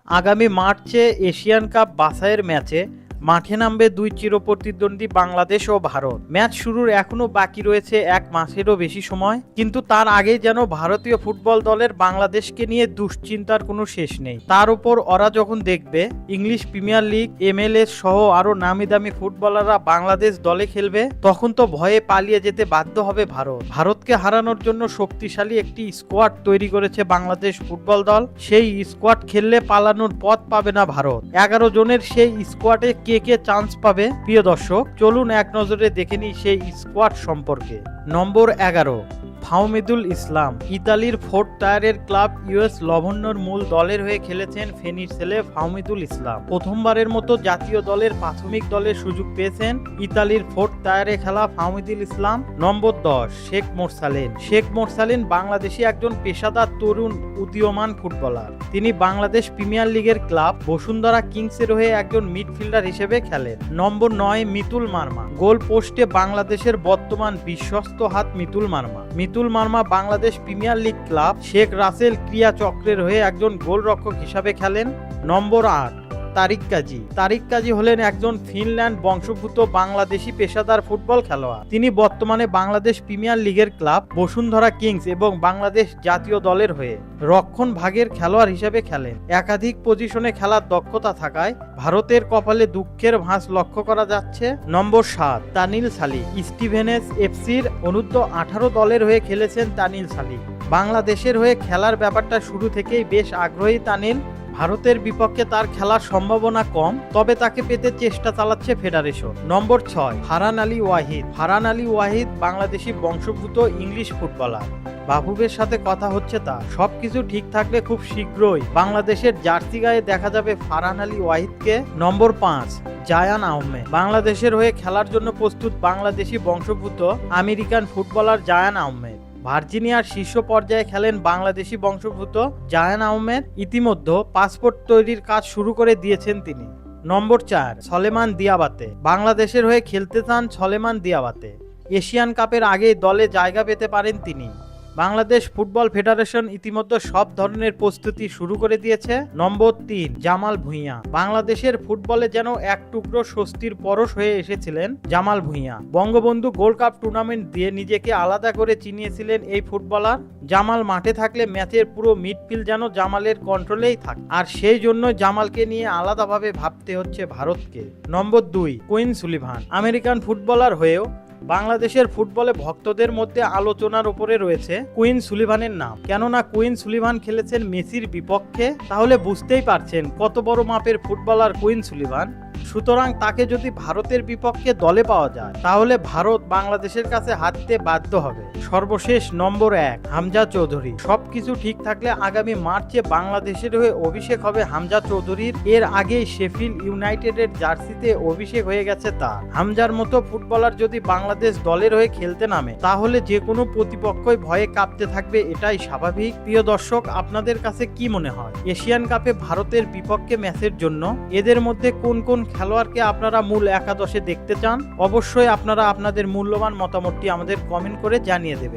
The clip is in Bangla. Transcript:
আগামী মার্চে এশিয়ান কাপ বাছাইয়ের ম্যাচে মাঠে নামবে দুই চিরপ্রতিদ্বন্দ্বী বাংলাদেশ ও ভারত। ম্যাচ শুরুর এখনো বাকি রয়েছে এক মাসেরও বেশি সময়, কিন্তু তার আগেই যেন ভারতীয় ফুটবল দলের বাংলাদেশকে নিয়ে দুশ্চিন্তার কোনো শেষ নেই। তার উপর ওরা যখন দেখবে ইংলিশ প্রিমিয়ার লিগ, MLS সহ আরো নামি দামি ফুটবলাররা বাংলাদেশ দলে খেলবে, তখন তো ভয়ে পালিয়ে যেতে বাধ্য হবে ভারত। ভারতকে হারানোর জন্য শক্তিশালী একটি স্কোয়াড তৈরি করেছে বাংলাদেশ ফুটবল দল। সেই স্কোয়াড খেললে পালানোর পথ পাবে না ভারত। 11 জনের সেই স্কোয়াডে কে কে চান্স পাবে? প্রিয় দর্শক, চলুন এক নজরে দেখে নিই সেই স্কোয়াড সম্পর্কে। নম্বর 11, ফাহমিদুল ইসলাম। ইতালির ফোর্থ টায়ারের ক্লাব ইউএস লভন্যর মূল দলের হয়ে খেলেছেন ফেনীর ছেলে ফাহমিদুল ইসলাম। প্রথমবারের মতো জাতীয় দলের প্রাথমিক দলের সুযোগ পেয়েছেন ইতালির ফোর্থ টায়ারে খেলা ফাহমিদুল ইসলাম। নম্বর 10, শেখ মোরসালিন। শেখ মোরসালিন বাংলাদেশি একজন পেশাদার তরুণ উদীয়মান ফুটবলার। তিনি বাংলাদেশ প্রিমিয়ার লিগের ক্লাব বসুন্ধরা কিংসের হয়ে একজন মিডফিল্ডার হিসেবে খেলেন। নম্বর 9, মিতুল মার্মা। গোল পোস্টে বাংলাদেশের বর্তমান বিশ্বস্ত হাত Mitul Marma. Mitul Marma Bangladesh premier league club Sheikh Russel ক্রিয়া চক্রের হয়ে একজন গোলরক্ষক হিসাবে খেলেন। নম্বর 8, তারিক কাজী। তারিক কাজী হলেন একজন ফিনল্যান্ড বংশোদ্ভূত বাংলাদেশি পেশাদার ফুটবল খেলোয়াড়। তিনি বর্তমানে বাংলাদেশ প্রিমিয়ার লিগের ক্লাব বসুন্ধরা কিংস এবং বাংলাদেশ জাতীয় দলের হয়ে রক্ষণ ভাগের খেলোয়াড় হিসেবে খেলেন। একাধিক পজিশনে খেলার দক্ষতা থাকায় ভারতের কপালে দুঃখের ভাঁজ লক্ষ্য করা যাচ্ছে। নম্বর 7, তানিল সালি। স্টিভেনস এফসির অনূর্ধ্ব 18 দলের হয়ে খেলেছেন তানিল সালি। বাংলাদেশের হয়ে খেলার ব্যাপারটা শুরু থেকেই বেশ আগ্রহী তানিল। ভারতের বিপক্ষে তার খেলার সম্ভাবনা কম, তবে তাকে পেতে চেষ্টা চালাচ্ছে ফেডারেশন। নম্বর 6, ফারহান আলী ওয়াহিদ। ফারহান আলী ওয়াহিদ বাংলাদেশি বংশোদ্ভূত ইংলিশ ফুটবলার। মাহবুবের সাথে কথা হচ্ছে তা। সবকিছু ঠিক থাকলে খুব শীঘ্রই বাংলাদেশের জার্সি গায়ে দেখা যাবে ফারহান আলী ওয়াহিদকে। নম্বর 5, জায়ান আহমেদ। বাংলাদেশের হয়ে খেলার জন্য প্রস্তুত বাংলাদেশি বংশোদ্ভূত আমেরিকান ফুটবলার জায়ান আহমেদ। ভার্জিনিয়ার শীর্ষ পর্যায়ে খেলেন বাংলাদেশি বংশোদ্ভূত জায়ান আহমেদ। ইতিমধ্যে পাসপোর্ট তৈরির কাজ শুরু করে দিয়েছেন তিনি। নম্বর 4, সলেমান দিয়াবাতে। বাংলাদেশের হয়ে খেলতে চান সলেমান দিয়াবাতে। এশিয়ান কাপের আগেই দলে জায়গা পেতে পারেন তিনি। বাংলাদেশ ফুটবল ফেডারেশন ইতিমধ্যে সব ধরনের প্রস্তুতি শুরু করে দিয়েছে। নম্বর 3, জামাল ভুঁইয়া। বাংলাদেশের ফুটবলে যেন এক টুকরো স্বস্তির পরশ হয়ে এসেছিলেন Jamal Bhuiyan. Bangabandhu gold cup tournament দিয়ে নিজেকে আলাদা করে চিনিয়েছিলেন এই ফুটবলার। জামাল মাঠে থাকলে ম্যাচের পুরো মিডফিল্ড যেন জামালের কন্ট্রোলেই থাকে, আর সেই জন্য জামালকে নিয়ে আলাদাভাবে ভাবতে হচ্ছে ভারতকে। নম্বর 2, কুইন সুলিভান। আমেরিকান ফুটবলার হয়েও বাংলাদেশের ফুটবলে ভক্তদের মধ্যে আলোচনার উপরে রয়েছে কুইন সুলিভানের নাম। কেননা কুইন সুলিভান খেলেছেন মেসির বিপক্ষে। তাহলে বুঝতেই পারছেন কত বড় মাপের ফুটবলার কুইন সুলিভান। সুতরাং তাকে যদি ভারতের বিপক্ষে দলে পাওয়া যায় তাহলে ভারত বাংলাদেশের কাছে হারতে বাধ্য হবে। সর্বশেষ নম্বর 1, হামজা চৌধুরী। সবকিছু ঠিক থাকলে আগামী মার্চে বাংলাদেশের হয়ে অভিষেক হবে হামজা চৌধুরীর। এর আগেই শেফিল্ড ইউনাইটেডের জার্সিতে অভিষেক হয়ে গেছে তার। হামজার মতো ফুটবলার যদি বাংলাদেশ দলের হয়ে খেলতে নামে তাহলে যে কোনো প্রতিপক্ষই ভয়ে কাঁপতে থাকবে, এটাই স্বাভাবিক। প্রিয় দর্শক, আপনাদের কাছে কি মনে হয় এশিয়ান কাপে ভারতের বিপক্ষে ম্যাচের জন্য এদের মধ্যে কোন কোন খেলোয়াড়কে আপনারা মূল একাদশে দেখতে চান? অবশ্যই আপনারা আপনাদের মূল্যবান মতামতটি আমাদের কমেন্ট করে জানিয়ে দেবেন।